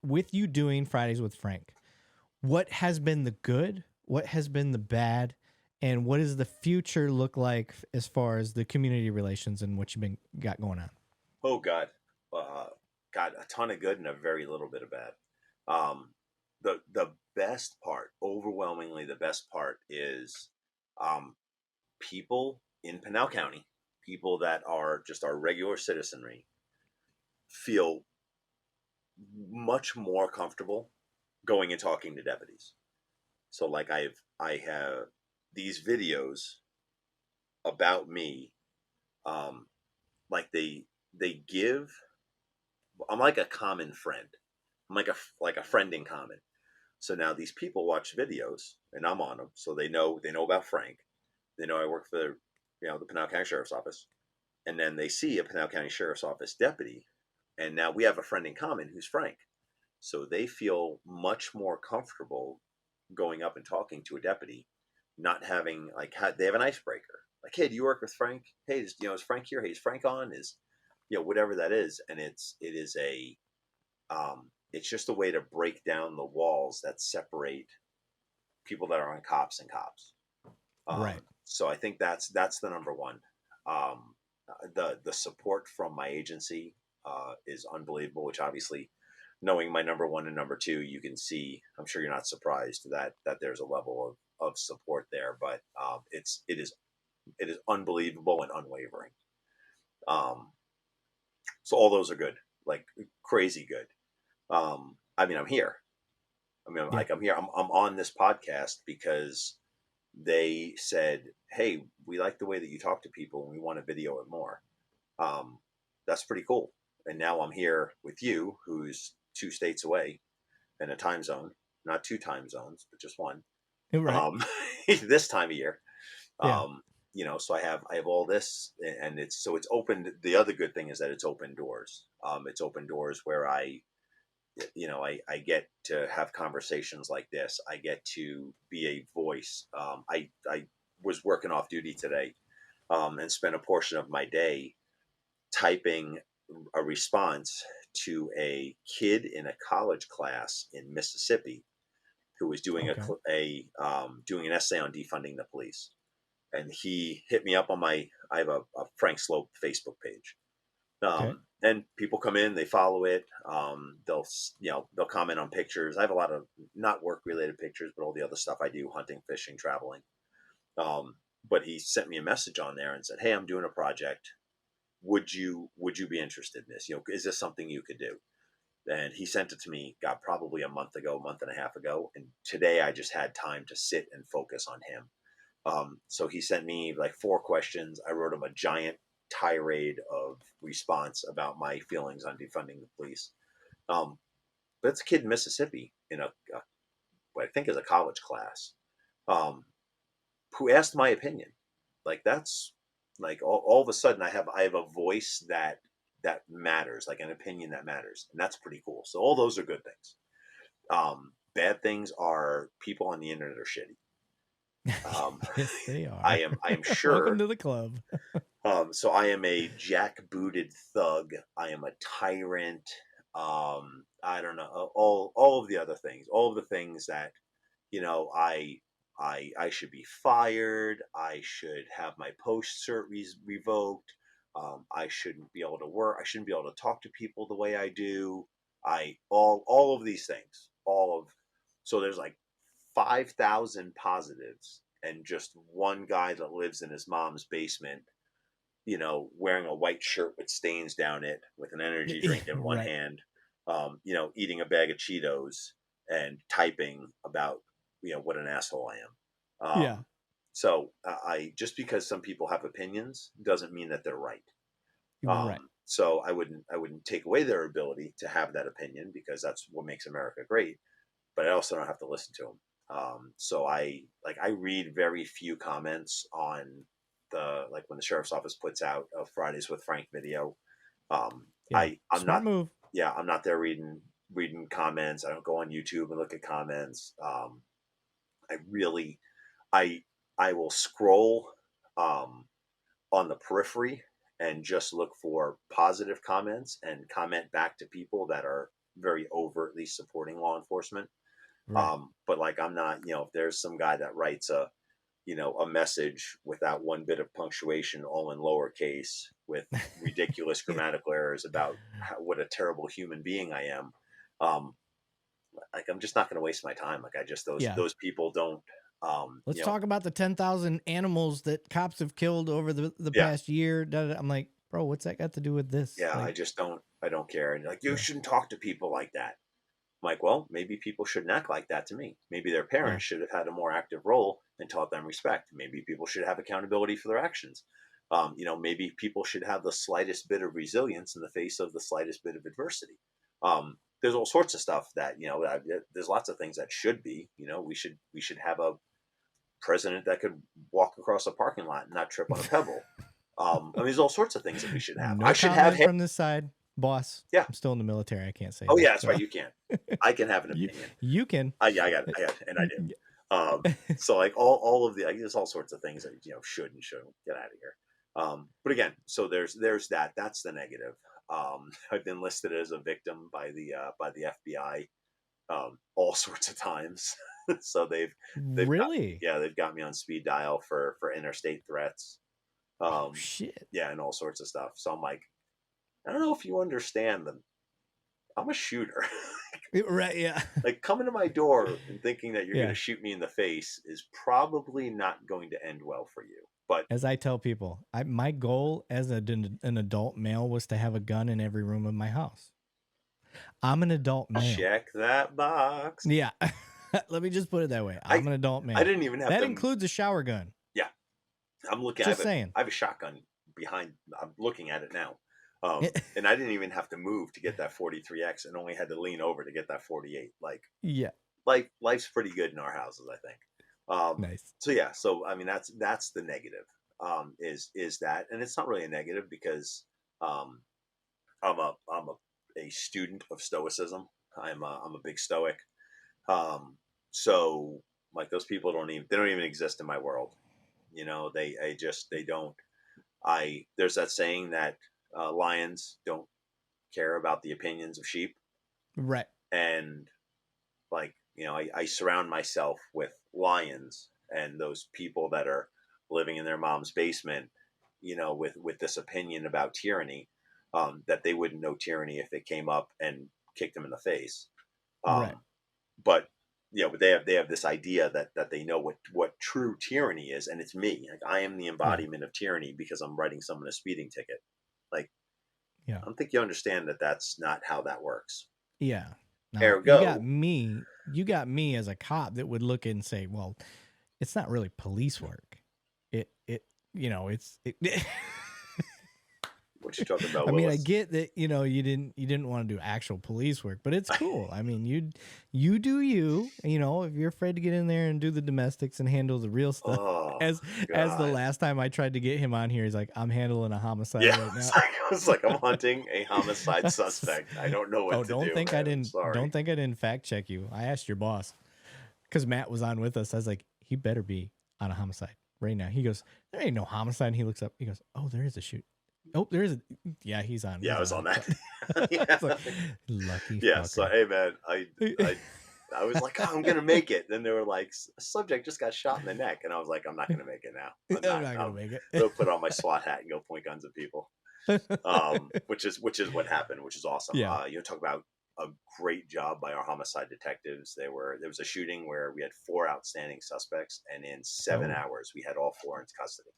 with you doing Fridays with Frank, what has been the good? What has been the bad? And what does the future look like as far as the community relations and what you've got going on? Oh God, uh, got a ton of good and a very little bit of bad. Um, the best part, overwhelmingly the best part, is um, people in Pinal County, people that are just our regular citizenry, feel much more comfortable going and talking to deputies. So like I have these videos about me, um, like they give. I'm like a common friend. I'm like a friend in common. So now these people watch videos, and I'm on them, so they know about Frank. They know I work for the Pinal County Sheriff's Office, and then they see a Pinal County Sheriff's Office deputy, and now we have a friend in common who's Frank. So they feel much more comfortable going up and talking to a deputy, not having they have an icebreaker. Like, hey, do you work with Frank? Hey, is Frank here? Hey, is Frank on? Is whatever that is, and it's just a way to break down the walls that separate people that are on cops and cops. Right. So I think that's the number one. The support from my agency is unbelievable. Which obviously, knowing my number one and number two, you can see. I'm sure you're not surprised that there's a level of support there, but it is unbelievable and unwavering. Um, so all those are good, like crazy good. I mean, I'm here. I mean, Yeah. I'm here. I'm on this podcast because they said, "Hey, we like the way that you talk to people, and we want to video it more." Um, that's pretty cool. And now I'm here with you, who's 2 states away in a time zone, not two time zones, but just one. Right. Um, this time of year, Yeah. so I have all this, and it's opened. The other good thing is that it's open doors. It's open doors where I get to have conversations like this. I get to be a voice. I was working off duty today, and spent a portion of my day typing a response to a kid in a college class in Mississippi who was doing Okay. doing an essay on defunding the police. And he hit me up on I have a Frank Sloup Facebook page. Okay. And people come in, they follow it. They'll comment on pictures. I have a lot of not work related pictures, but all the other stuff I do: hunting, fishing, traveling. But he sent me a message on there and said, "Hey, I'm doing a project. Would you be interested in this? Is this something you could do?" And he sent it to me, God, probably a month ago, a month and a half ago. And today I just had time to sit and focus on him. So he sent me like 4 questions. I wrote him a giant tirade of response about my feelings on defunding the police. But it's a kid in Mississippi in what I think is a college class, um, who asked my opinion. Like that's like all of a sudden I have a voice that matters, like an opinion that matters, and that's pretty cool. So all those are good things. Bad things are people on the internet are shitty. Um, Yes, they I are. am Welcome sure. to the club. So I am a jackbooted thug. I am a tyrant. I don't know all of the other things, all of the things that I should be fired. I should have my post cert revoked. I shouldn't be able to work. I shouldn't be able to talk to people the way I do. I all of these things. So there's like 5,000 positives, and just one guy that lives in his mom's basement, wearing a white shirt with stains down it, with an energy drink in one Right. hand, eating a bag of Cheetos and typing about, what an asshole I am. Yeah. So I just because some people have opinions doesn't mean that they're right. Right. So I wouldn't take away their ability to have that opinion, because that's what makes America great. But I also don't have to listen to them. So I read very few comments on when the sheriff's office puts out a Fridays with Frank video. Yeah. I'm Smart not move. Yeah, I'm not there reading comments. I don't go on YouTube and look at comments. I really I I will scroll um, on the periphery and just look for positive comments and comment back to people that are very overtly supporting law enforcement. Right. But like, I'm not, if there's some guy that writes a message without one bit of punctuation, all in lowercase, with ridiculous Yeah. grammatical errors about what a terrible human being I am. Um, like, I'm just not going to waste my time. Like, I just, Yeah. those people don't, Let's talk about the 10,000 animals that cops have killed over the yeah, past year. I'm like, bro, what's that got to do with this? yeah, Like, I don't care. And like, you yeah, shouldn't talk to people like that. I'm like, well, maybe people shouldn't act like that to me. Maybe their yeah, parents should have had a more active role and taught them respect. Maybe people should have accountability for their actions. Maybe people should have the slightest bit of resilience in the face of the slightest bit of adversity. There's all sorts of stuff that, there's lots of things that should be. We should have a president that could walk across a parking lot and not trip on a pebble. There's all sorts of things that we should have. no I should have comment him. from this side, boss. Yeah. I'm still in the military. I can't say Oh that. yeah, that's right. So You can. I can have an you, opinion. you can. Yeah, and I do. So like, all of the, like, there's all sorts of things that should and shouldn't get out of here. But again, so there's that. That's the negative. I've been listed as a victim by the FBI all sorts of times. So they've got, Really? yeah, they've got me on speed dial for interstate threats. Oh shit. Yeah, and all sorts of stuff. So I'm like, I don't know if you understand them. I'm a shooter. Right. Yeah. Like, coming to my door and thinking that you're going Yeah. to shoot me in the face is probably not going to end well for you. But As I tell people, my goal as an adult male was to have a gun in every room of my house. I'm an adult male. check that box. Yeah. Let me just put it that way. I'm an adult male. I didn't even have that to. includes a shower gun. Yeah, I'm looking. Just saying. I have a shotgun behind. I'm looking at it now. And I didn't even have to move to get that 43X, and only had to lean over to get that 48. Like, Yeah. life's pretty good in our houses, I think. Nice. So yeah, that's the negative. Is that, and it's not really a negative because I'm a student of stoicism. I'm a big stoic. So like, those people don't even exist in my world. They don't. There's that saying that lions don't care about the opinions of sheep. Right. And like, I surround myself with lions and those people that are living in their mom's basement, with this opinion about tyranny, that they wouldn't know tyranny if it came up and kicked them in the face. Right. But but they have this idea that they know what true tyranny is, and it's me. Like, I am the embodiment of tyranny because I'm writing someone a speeding ticket. Like, Yeah. I don't think you understand that that's not how that works. Yeah. No, Ergo, you got me as a cop that would look and say, well, it's not really police work. It's what you talking about? I mean, I Willis? get that, you didn't want to do actual police work, but it's cool. I mean, you do you, if you're afraid to get in there and do the domestics and handle the real stuff. Oh, as the last time I tried to get him on here, he's like, I'm handling a homicide yeah, right now. I was like, I'm hunting a homicide suspect. I don't know what to do. Don't think man. Sorry. don't think I didn't fact check you. I asked your boss because Matt was on with us. I was like, he better be on a homicide right now. He goes, there ain't no homicide. And he looks up. He goes, oh, there is a shoot. Oh, there is a. Yeah, he's on. Yeah, I was on that. Yeah. Like, lucky. Yeah. fucker. So, hey, man, I was like, oh, I'm gonna make it. Then they were like, a subject just got shot in the neck, and I was like, I'm not gonna make it now. I'm not gonna make it. Go put on my SWAT hat and go point guns at people. Which is what happened, which is awesome. Yeah. Talk about a great job by our homicide detectives. There was a shooting where we had 4 outstanding suspects, and in 7 hours we had all 4 in custody.